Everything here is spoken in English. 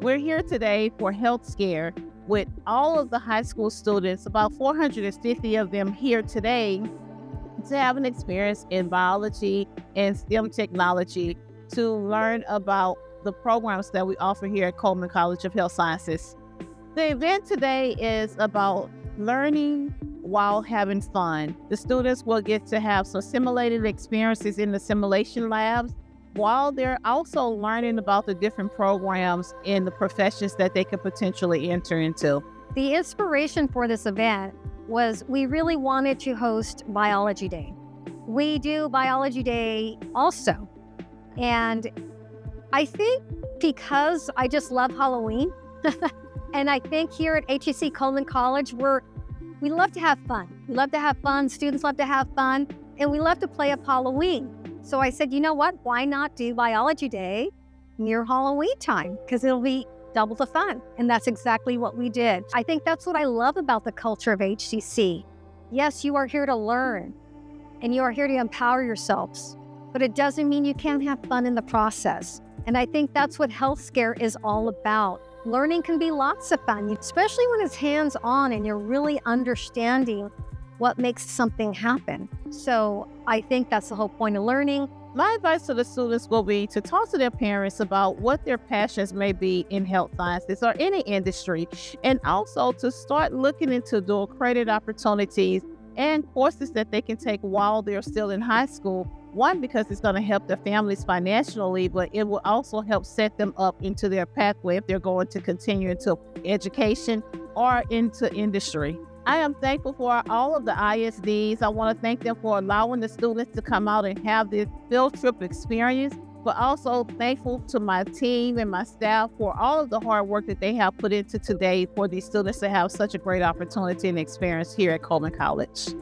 We're here today for Healthscare with all of the high school students, about 450 of them here today, to have an experience in biology and STEM technology to learn about the programs that we offer here at Coleman College of Health Sciences. The event today is about learning while having fun. The students will get to have some simulated experiences in the simulation labs while they're also learning about the different programs and the professions that they could potentially enter into. The inspiration for this event was we really wanted to host Biology Day. We do Biology Day also. And I think because I just love Halloween, and I think here at HCC Coleman College, we love to have fun. We love to have fun, students love to have fun, and we love to play up Halloween. So I said, you know what, why not do Biology Day near Halloween time? Because it'll be double the fun. And that's exactly what we did. I think that's what I love about the culture of HCC. Yes, you are here to learn and you are here to empower yourselves, but it doesn't mean you can't have fun in the process. And I think that's what Healthscare is all about. Learning can be lots of fun, especially when it's hands-on and you're really understanding what makes something happen. So I think that's the whole point of learning. My advice to the students will be to talk to their parents about what their passions may be in health sciences or any industry, and also to start looking into dual credit opportunities and courses that they can take while they're still in high school. One, because it's going to help their families financially, but it will also help set them up into their pathway if they're going to continue into education or into industry. I am thankful for all of the ISDs. I want to thank them for allowing the students to come out and have this field trip experience, but also thankful to my team and my staff for all of the hard work that they have put into today for these students to have such a great opportunity and experience here at Coleman College.